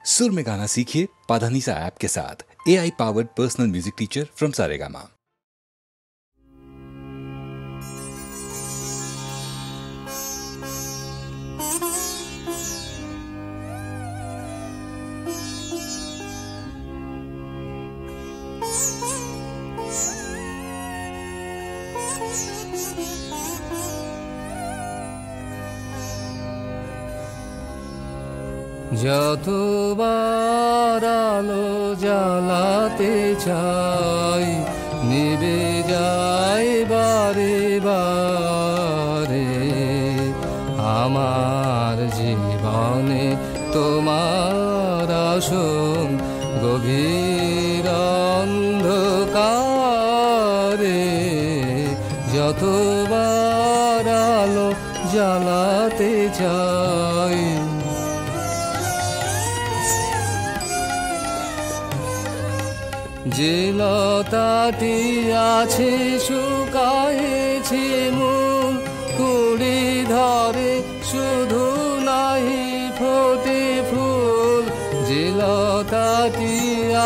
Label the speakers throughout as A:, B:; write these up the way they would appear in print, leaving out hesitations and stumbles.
A: सुर में गाना सीखिए पाधानीसा ऐप के साथ। AI powered personal music teacher from Saregama.
B: যতবার আলো জ্বালাতে চাই নিভে যায় বারে বারে, আমার জীবনে তোমার আসন গভীর অন্ধকারে। যতবার আলো জ্বালাতে চাই যে লতাটি আছে শুকায়েছে মূল, কুড়ি ধরে শুধু নাহি ফোটে ফুল। যে লতাটি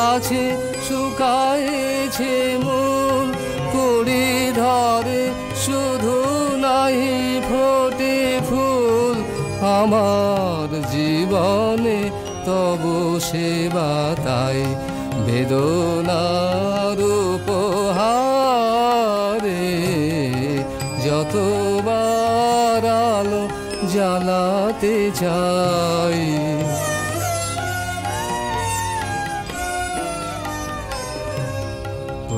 B: আছে শুকায়েছে মূল, কুড়ি ধরে শুধু নাহি ফোটে ফুল। আমার জীবনে তবু সেবা তাই বেদনার উপহারে। যতবার আলো জ্বালাতে চাই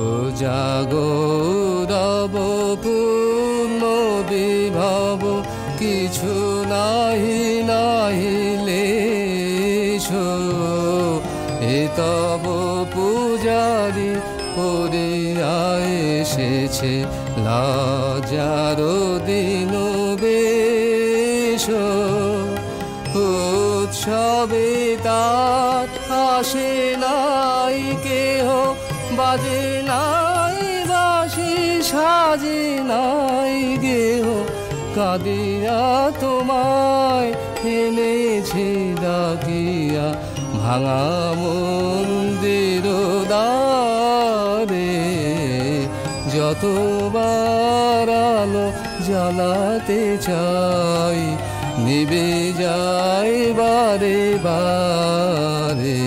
B: ও জাগো রব পূর্ণ বিভব, কিছু নাহি নাহিলে এ তব পূজারি পড়িয়া এসেছে লজ্জার দিন বেশ। উৎসবে তার আসে নাই কেহ, বাজে নাই বাঁশি, সাজে নাই গেহ। কাঁদিয়া তোমায় এনেছি ডাকিয়া ভাঙা মন্দির দ্বারে। যতবার আলো জ্বালাতে চাই নিভে যায় বারে বারে।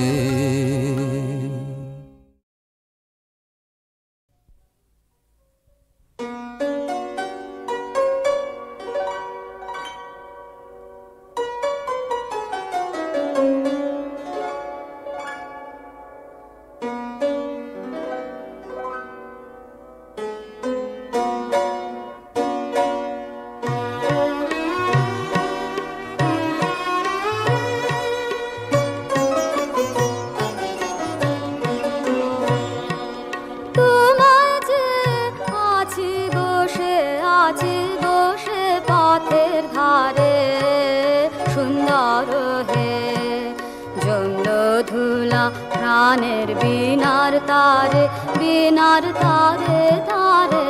C: প্রাণের বিনার তারে বিনার তারে তারে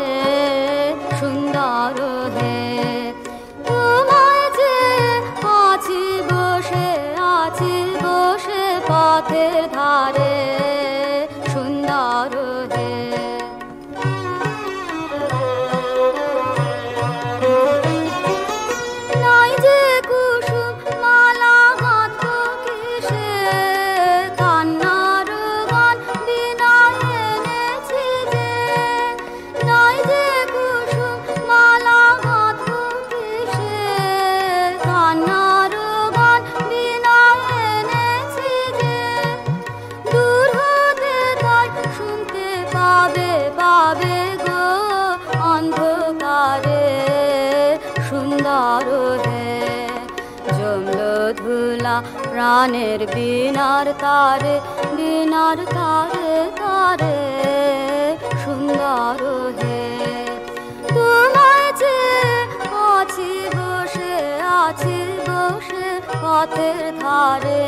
C: সুন্দর হে। তোমায় যে আছি বসে পথের ধারে সুন্দর হে। নাই যে কুসুম মালা গাঁথ কিসে, কান্নার গান বিনা এনেছি যে। নাই যে কুসুম মালা গাঁথ কিসে, কান্নার গান বিনা এনেছি যে। দূর হতে তাই শুনতে পাবে পাবে গো অন্ধকারে সুন্দর হে। জমল ধুলা প্রাণের বিনার তারে বিনার তারে তারে সুন্দর হে। তোমায় যে আছি বসে পথের ধারে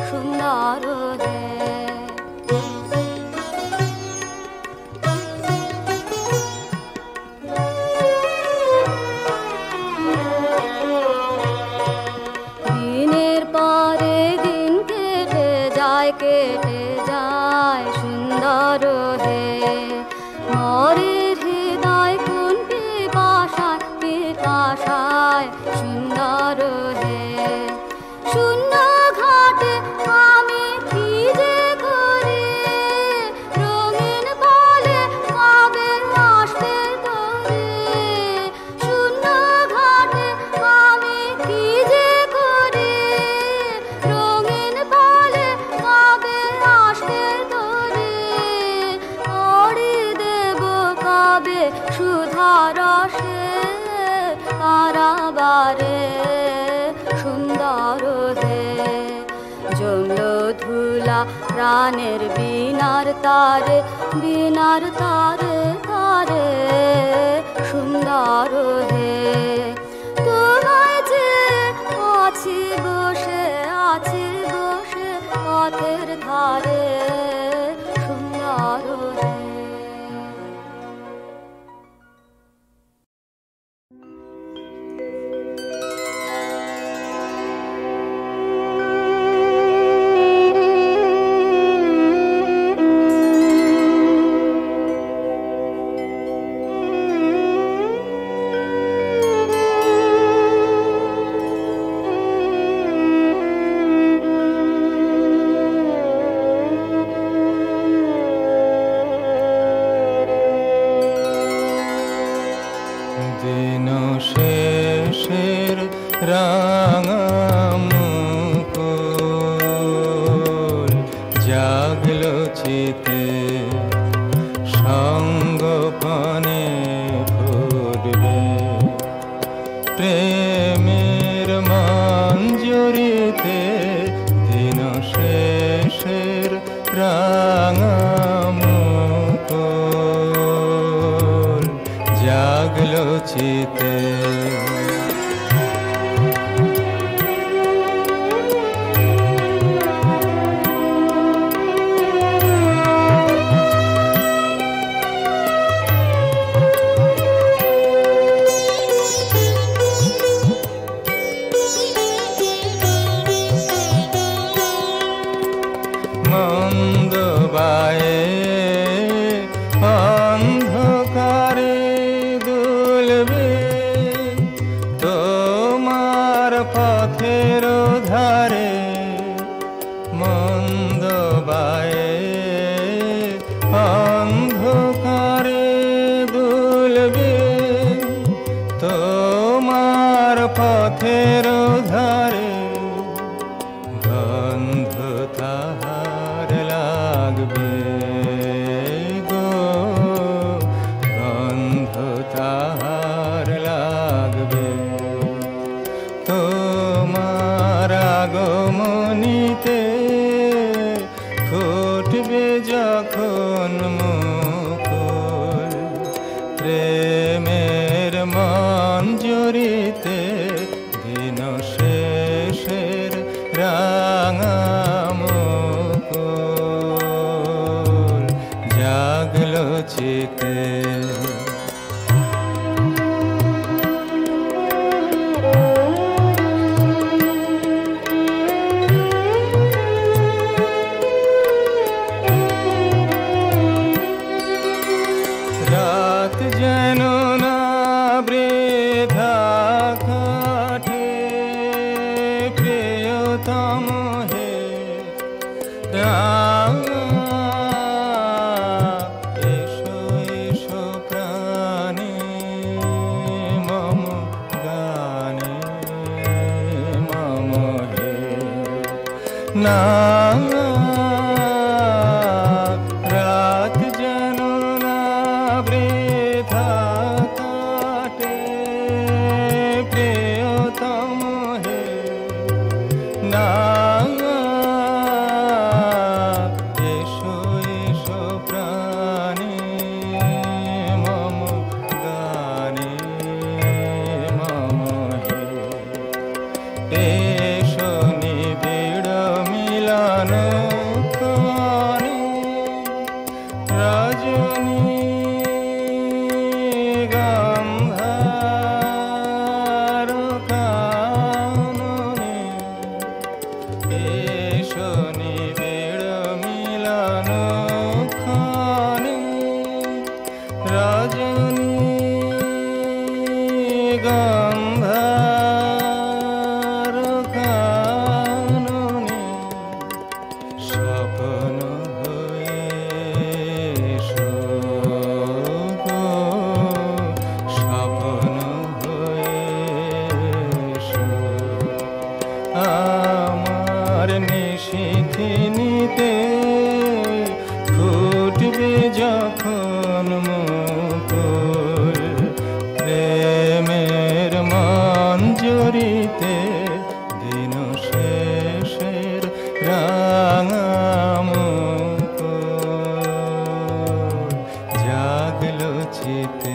C: সুন্দর হে। দিনের পরে দিন কেটে যায় সুন্দর হে মরির হৃদয় কোন পিপাসায় সুন্দর হে শূন্য ঘাটে আমি কি যে করি রঙিন বলে কবে আসবে তোরে শূন্য ঘাটে আমি কি যে করি রঙিন বলে কবে আসবে তোরে অড়ি দেব কবে সুধারসে কারাবারে সুন্দর হে জমল ধুলা প্রাণের বিনার তারে তারে সুন্দর হে তোমায় যে আছি বসে পথের ধারে সুন্দর হে
D: দিন শেষের রাঙা মুকুল জাগলো চিতে সঙ্গপানে ফুটবে প্রেমের মঞ্জুরিতে দিন শেষের রাঙা মুকুল জাগলো চিতে মন্দ বায়ে অন্ধকারে দুলবে তোমার পথের ধারে মন্দ বায়ে অন্ধকারে দুলবে তোমার পথের ধারে গন্ধ তাহার লাগবে গো গন্ধ তাহার লাগবে তোমার আগমনীতে ফুটবে যখন মুকুল প্রেমের মঞ্জুরিতে দিন শেষের রাঙা মুকুল জাগলো চিতে রাত যেন না বৃথা কাটে প্রিয়তম হে এসো এসো প্রাণে মম গানে মম হে না রাত যেন না বৃথা কাটে প্রিয়তম হে না এসো এসো প্রাণে মম গানে মম হে এসো নিবিড় মিলন কানে রজনী গন্ধার কাননে এসো নিবিড় নিশিথিনীতে ফুটবে যখন মুকুল, প্রেমের মঞ্জুরিতে দিন শেষের রাঙা মুকুল জাগলো চিতে।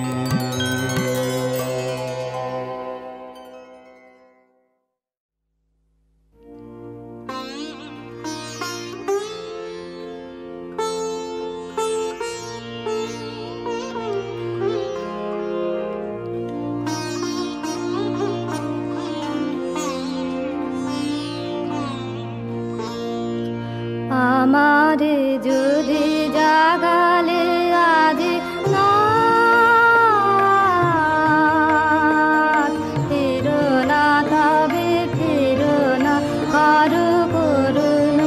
C: আমারে যদি জাগালে আজ নাথ, ফেরো না তবে ফেরো না কারো করুণ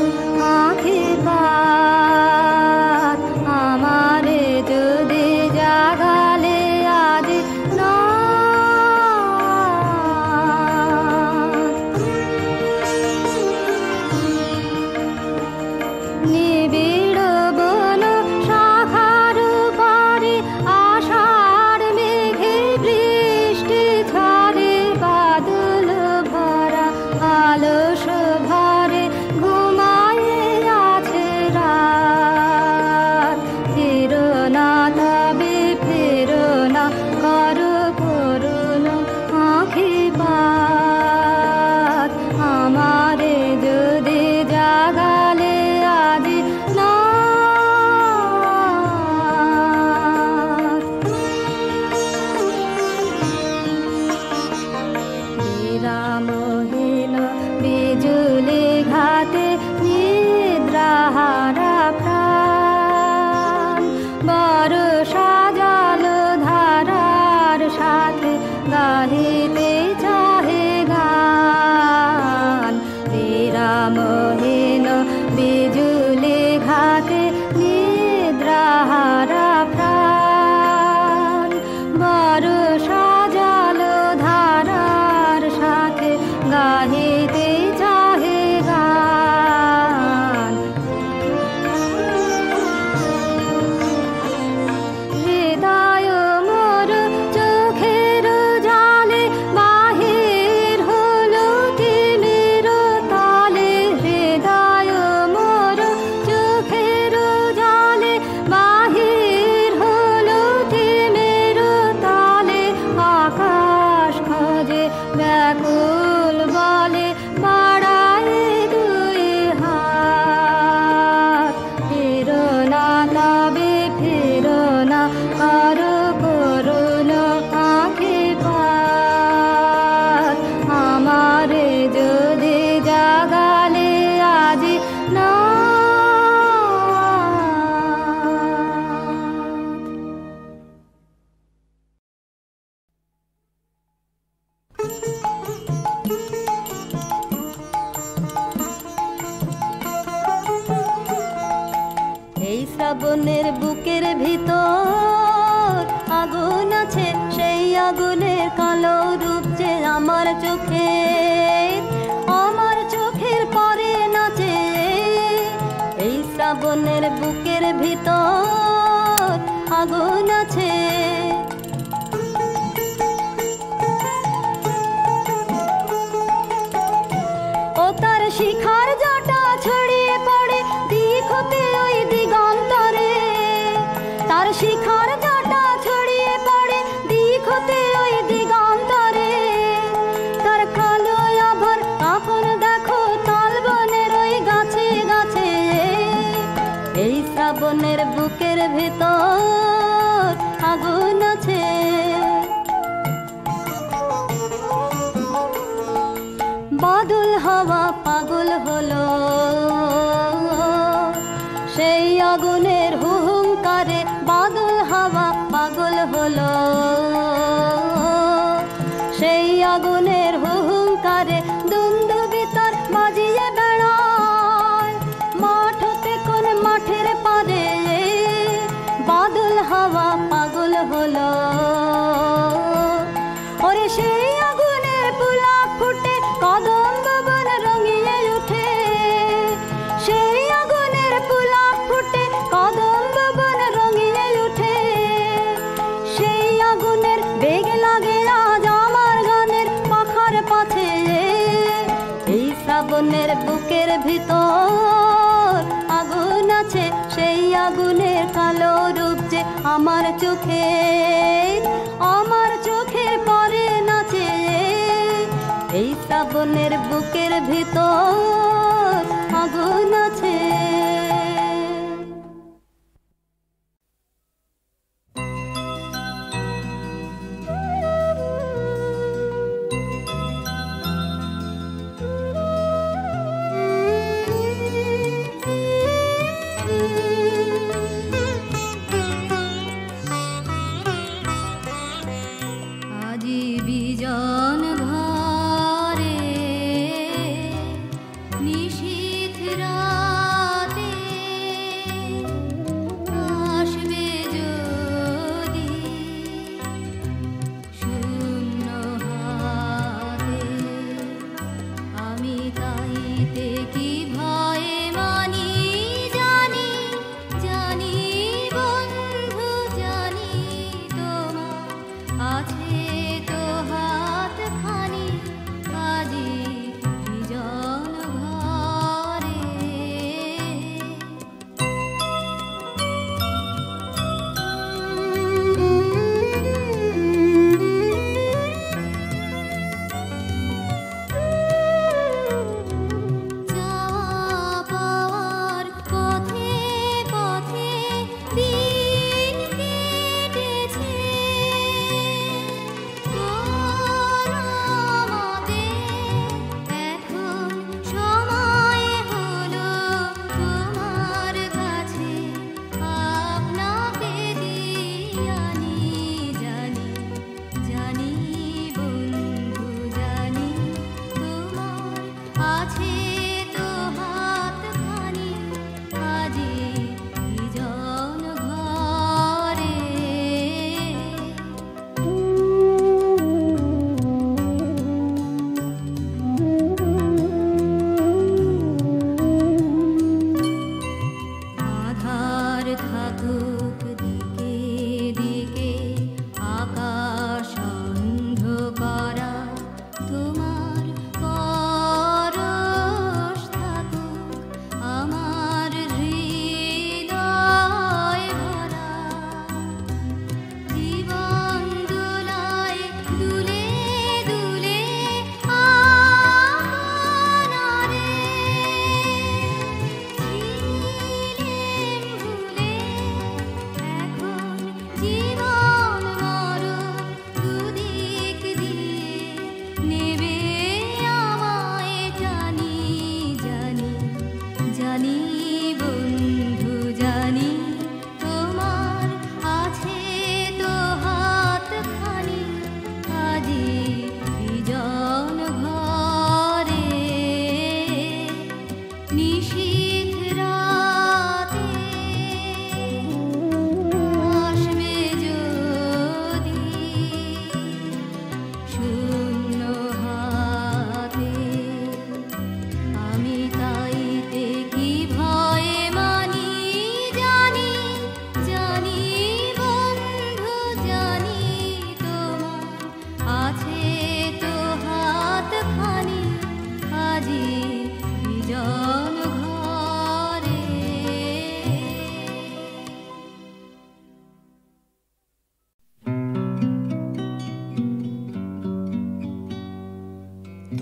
C: আশীর্বাদ। আমারে যদি জাগালে আজ নিবিড় বন শাখার পরে আষাঢ় মেঘে বৃষ্টি ঝরে, বাদল ভরা আলস ভরে ঘুমায়ে আছে রাত। ফেরো না তবে ফেরো না করো করুণ আশীর্বাদ। আমারে যদি জাগালে আজ বিরামহীন বিজুলি ঘাতে নিদ্রাহারা প্রাণ, বর্ষা জল ধারার সাথে গাহিতে চাহে গান। বিরামহীন বিজুলি ঘাতে নিদ্রাহারা প্রাণ, বর্ষা জল ধারার সাথে গাহিতে চাহে গান। হৃদয় মোর চোখের জালে বাহির হলো তিমির তালে, হৃদয় মোর চোখের জালে বাহির হলো তিমির তালে। আকাশ খোঁজে ব্যাকুল বলে বাড়ায় দুই হাত। ফেরো না তবে ফেরো না করো করুণ আশীর্বাদ। আমারে যদি জাগালে আজ না এই শ্রাবণের বুকের ভিতর আগুন আছে, সেই আগুনের কালো রূপ যে আমার চোখের পরে নাচে। এই শ্রাবণের বুকের ভিতর আগুন আছে। ও তার শিখার জটা ছড়িয়ে পড়ে দিক হতে ওই দিগন্তরে, তার শিখার জটা ছড়িয়ে পড়ে দিক হতে ওই দিগন্তরে। তার কালো আভর কাপন দেখো তালবনের ওই গাছে গাছে। এই শ্রাবণের বুকের ভেতর আগুন আছে। বাদল হাওয়া পাগল হলো সেই আগুনের হুহুঙ্কারে, বাদল হাওয়া পাগল হলো সেই আগুনের হুহুঙ্কারে। দুন্দুবি তার বাজিয়ে বেড়ায় মাঠ হতে কোন মাঠের পারে। বাদল হাওয়া পাগল হলো ওরে সেই আগুনের পুলা ফুটে কদম্ব বন রঙিয়ে উঠে। ভিতর আগুন আছে, সেই আগুনের কালো রূপ যে আমার চোখের পরে নাচে। এই শ্রাবণের বুকের ভিতর আগুন আছে।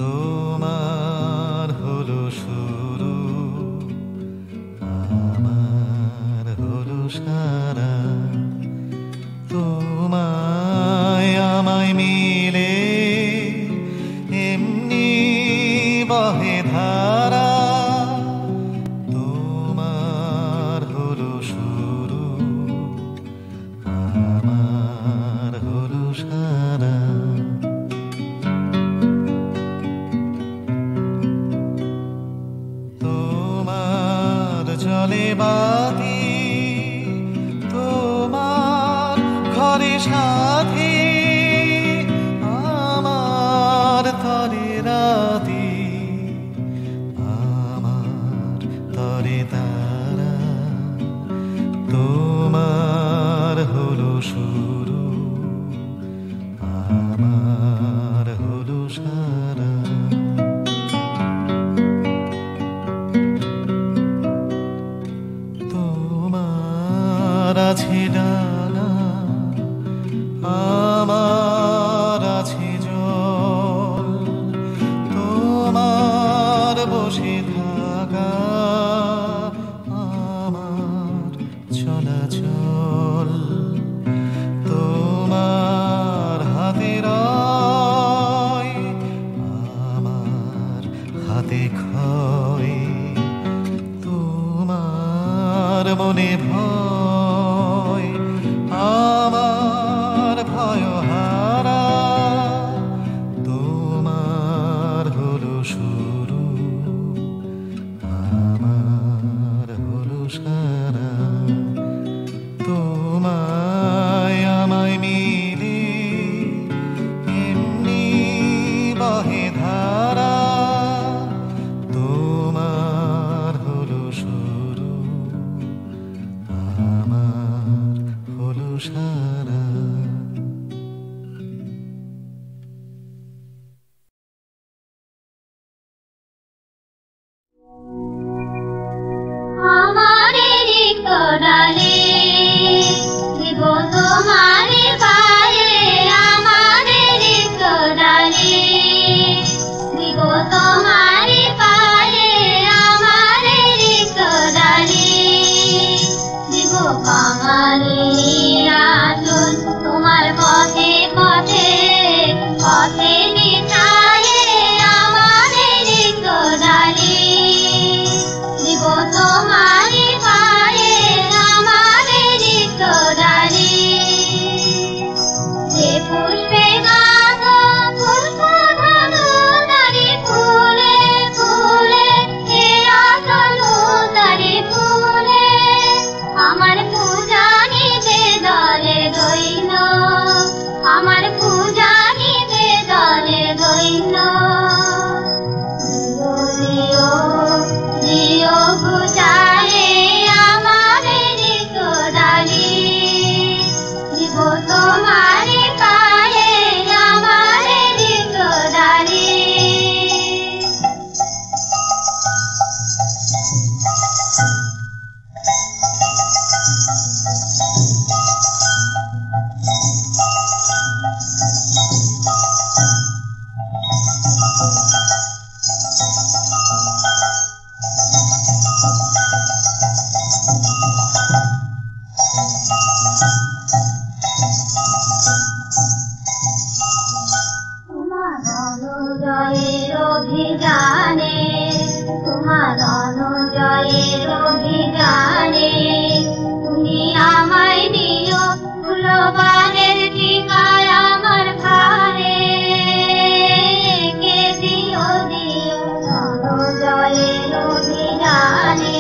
D: তোমার হলো শুরু, আমার হলো সারা, তোমায় আমায় মিলে এমনি বহে ধারা। তোমার হলো শুরু, আমার হলো সারা। জলে বাতি তোমার ঘরে সাথী, আমার তরে রাতি, আমার তরে তারা। তোমার হলো শুরু, আমার হলো সারা। আমার আছে ডানা, আমার আছে জল, তোমার বসে থাকা আমার চলাচল, তোমার হাতে রয় আমার হাতে ক্ষয়, তোমার মনে ভয় আমার ভয় হারা, তোমার হলো শুরু আমার হলো সারা, তোমায় আমায় মিলে এমনি বহে ধারা, তোমার হলো শুরু আমার হলো সারা।
C: আমারে রিকডালে দিব তোমারে পায়ে, আমারে রিকডালে দিব তোমারে পায়ে, আমারে রিকডালে দিব কাঙালি আচল তোমার পথে পথে পথে বিছায়ে, আমারে রিকডালে দিব তোমারি পায়ে, আমারে রিকডালে যে পুষ্পে গাছ পুষ্প ধনু তারি ফুলে ফুলে, হে আসলু তারি ফুলে, আমার পূজা নিতে দলে দৈন্য, আমার পূজা নিতে দলে দৈন্য, দিও দিও বুঝায়ে আমারে রিকডালে দিব তোমারে পায়ে, আমারে রিকডালে। তোমার অনুজয়ের অভিযানে, তোমার অনুজয়ের অভিযানে, তুমি আমায় দিও ফুলবানের টিকায় আমার ঘরে, কে দিও দিও অনুজয়ের অভিযানে,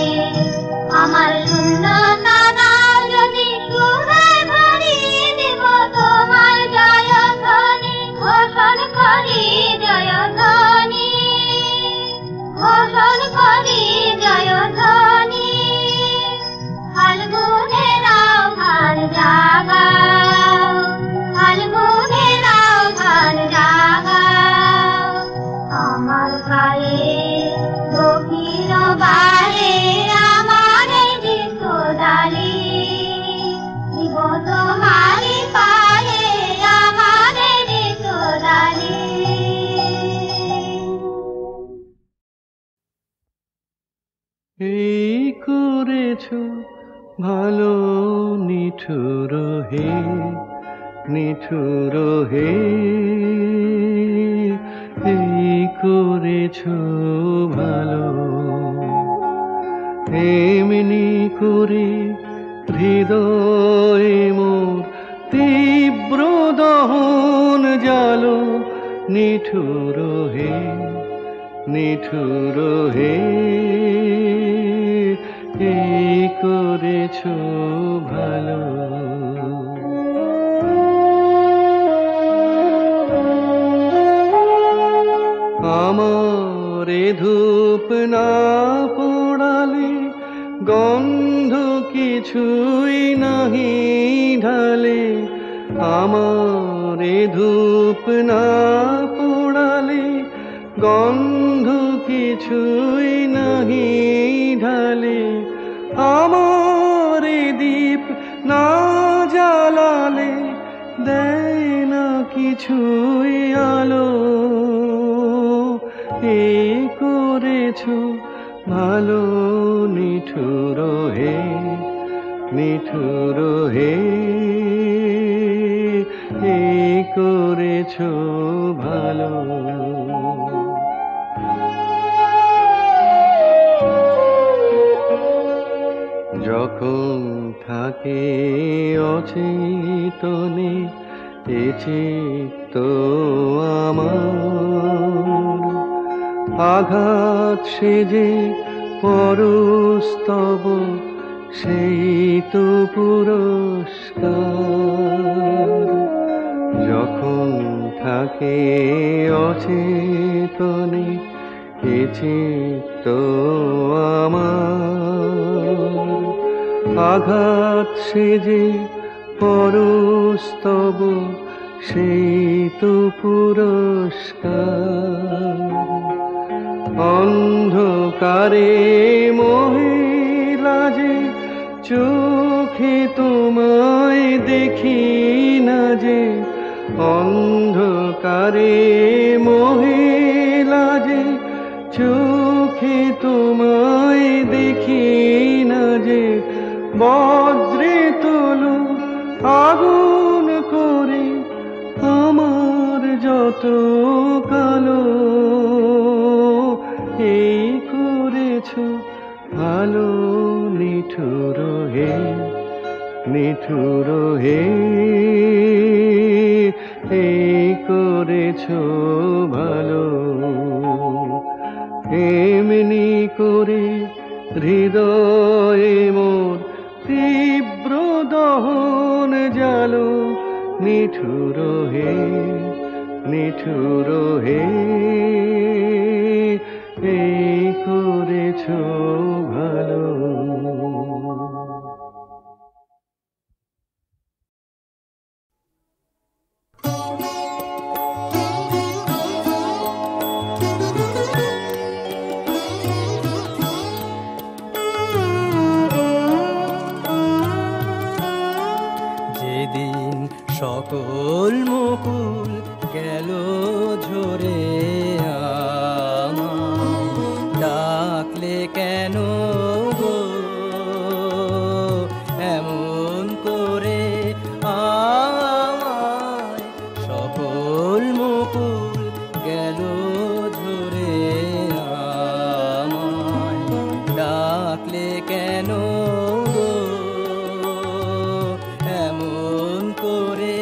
C: আমার শূন্যতা দাও যদি সুরে ভরিয়ে দেব তোমার জয়ধ্বনি, ঘোষণ করি জয়ধ্বনি, ঘোষণ করি জয়ধ্বনি, ফাল্গুনেরাও গান জাগাও, ফাল্গুনেরাও গান জাগাও, আমার গায়ে দক্ষিণ বারে আমারে রিকডালে দিব তোমারি পায়ে, আমারে রিকডালে।
E: এই করেছ ভালো নিঠুর হে, নিঠুর হে, এই করেছ ভালো, এমনি করে হৃদয় মোর তীব্র দহন জালো, নিঠুর হে, নিঠুর হে, এই করেছ ভালো। আমারে ধূপ না পোড়ালে গন্ধ কিছুই নাহি ঢালে, আমারে ধূপ না পোড়ালে গন্ধ কিছুই নাহি ঢালে, আমারে দীপ কিছুই আলো এই করেছো ভালো নিঠুর হে নিঠুর হে এই করেছো ভালো যখন থাকে অচেতনে এ চিত্ত আমার আঘাত সেজে পরস্তব সেই তো পুরস্কার যখন থাকে অচেতনে এ চিত্ত আমার আঘাত সেজে পরস্তব সেই তো পুরস্কার অন্ধকারে মহিলা যে চোখে তোমায় দেখি না যে অন্ধকারে মহিলা যে চোখে তোমায় দেখি না যে বজ্রে তোলো আগুন করে আমার যত কালো এই করেছো ভালো নিঠুর হে নিঠুর হে এই করেছো ভালো এমনি করে হৃদয়ে মোর তীব্র দহন জালো নিঠুর হে নিঠুর হে এই করেছো ভালো
B: যেদিন সকল মুকুল গেল ঝরে আমায় ডাকলে কেন গো এমন করে আমায় সকল মুকুল গেল ঝরে আমায় ডাকলে কেন গো এমন করে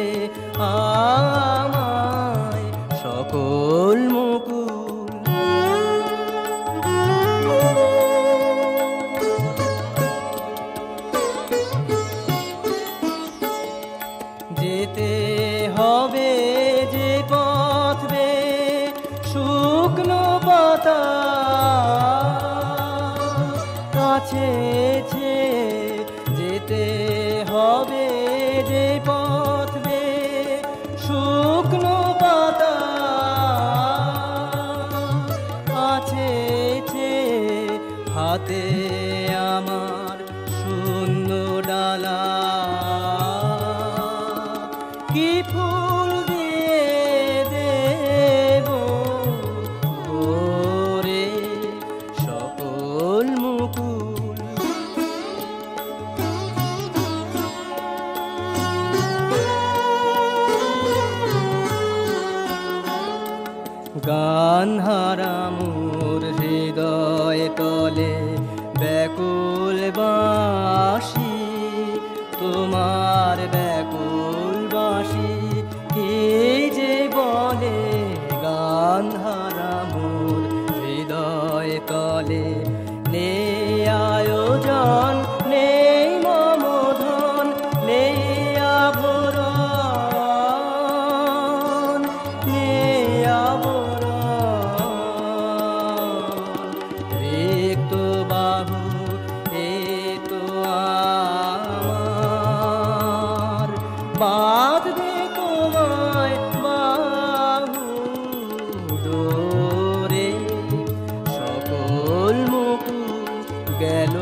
B: আমায় সকল মুকুল যেতে হবে যে পথ বেয়ে শুকনো পাতা কাছে যেতে হবে যে পথ বেয়ে শুকনো পাতা আছে হাতে আমার শূন্য ডালা কি ফুল দিয়ে দেব ওরে সকল মুকুল গান হারা মোর হৃদয় তলে ব্যাকুল বাঁশি তোমার ব্যাকুল বাঁশি কে যে বলে গান হারা মোর হৃদয় তলে নেই আয়োজন নেই মমধন নেই আভরণ নেই আভরণ রিক্ত বাহু এ তো আমার বাঁধবে তোমায় বাহু ডোরে সকল মুকুল গেল